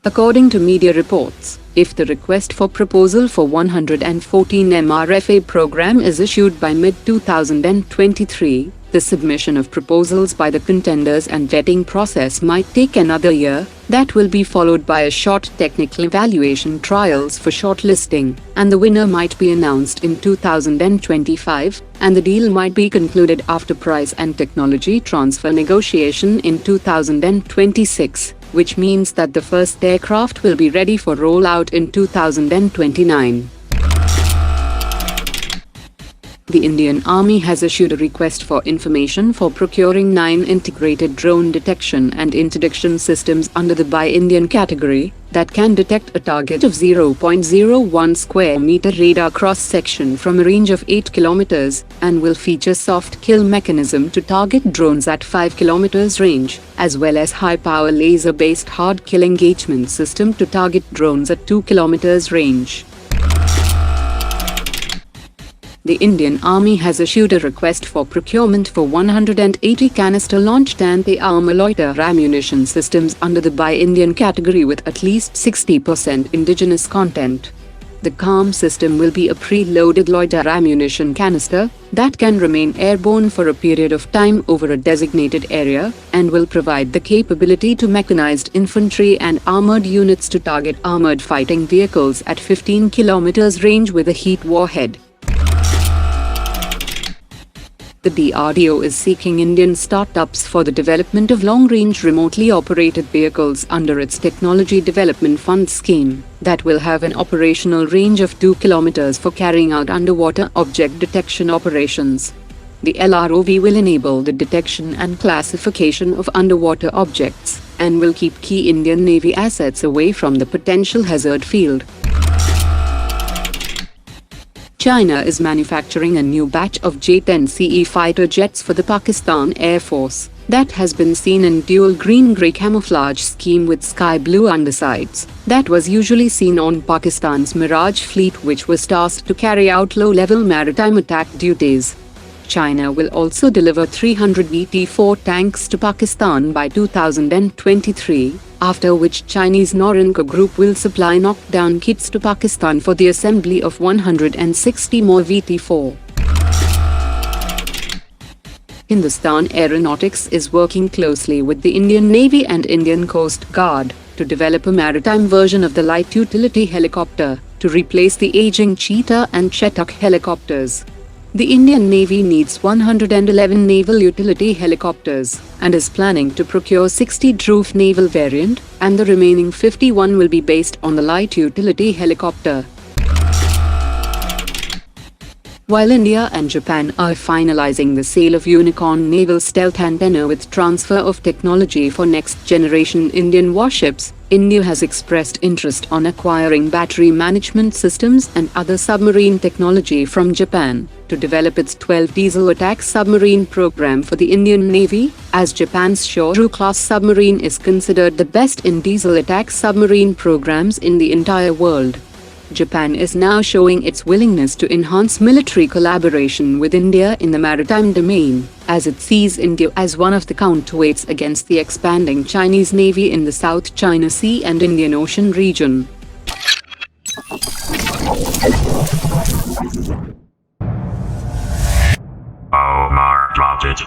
According to media reports, if the request for proposal for 114 MRFA program is issued by mid-2023, the submission of proposals by the contenders and vetting process might take another year. That will be followed by a short technical evaluation trials for shortlisting, and the winner might be announced in 2025, and the deal might be concluded after price and technology transfer negotiation in 2026. Which means that the first aircraft will be ready for rollout in 2029. The Indian Army has issued a request for information for procuring 9 integrated drone detection and interdiction systems under the Buy Indian category that can detect a target of 0.01 square meter radar cross-section from a range of 8 kilometers and will feature soft kill mechanism to target drones at 5 kilometers range, as well as high-power laser-based hard kill engagement system to target drones at 2 kilometers range. The Indian Army has issued a request for procurement for 180 canister launched anti-armor loiter ammunition systems under the Buy Indian category with at least 60% indigenous content. The camo system will be a pre-loaded loiter ammunition canister that can remain airborne for a period of time over a designated area and will provide the capability to mechanized infantry and armored units to target armored fighting vehicles at 15 kilometers range with a heat warhead. The DRDO is seeking Indian startups for the development of long-range remotely operated vehicles under its Technology Development Fund scheme that will have an operational range of 2 kilometers for carrying out underwater object detection operations. The LROV will enable the detection and classification of underwater objects and will keep key Indian Navy assets away from the potential hazard field. China is manufacturing a new batch of J-10CE fighter jets for the Pakistan Air Force that has been seen in dual green-grey camouflage scheme with sky blue undersides that was usually seen on Pakistan's Mirage fleet, which was tasked to carry out low-level maritime attack duties. China will also deliver 300 VT-4 tanks to Pakistan by 2023, after which Chinese Norinco Group will supply knockdown kits to Pakistan for the assembly of 160 more VT-4. Hindustan Aeronautics is working closely with the Indian Navy and Indian Coast Guard to develop a maritime version of the light utility helicopter to replace the aging Cheetah and Chetak helicopters. The Indian Navy needs 111 naval utility helicopters and is planning to procure 60 Droof naval variant, and the remaining 51 will be based on the light utility helicopter. While India and Japan are finalizing the sale of Unicorn naval stealth antenna with transfer of technology for next-generation Indian warships, India has expressed interest on acquiring battery management systems and other submarine technology from Japan to develop its 12 diesel attack submarine program for the Indian Navy, as Japan's Soryu-class submarine is considered the best in diesel attack submarine programs in the entire world. Japan is now showing its willingness to enhance military collaboration with India in the maritime domain, as it sees India as one of the counterweights against the expanding Chinese Navy in the South China Sea and Indian Ocean region. Omar dropped it.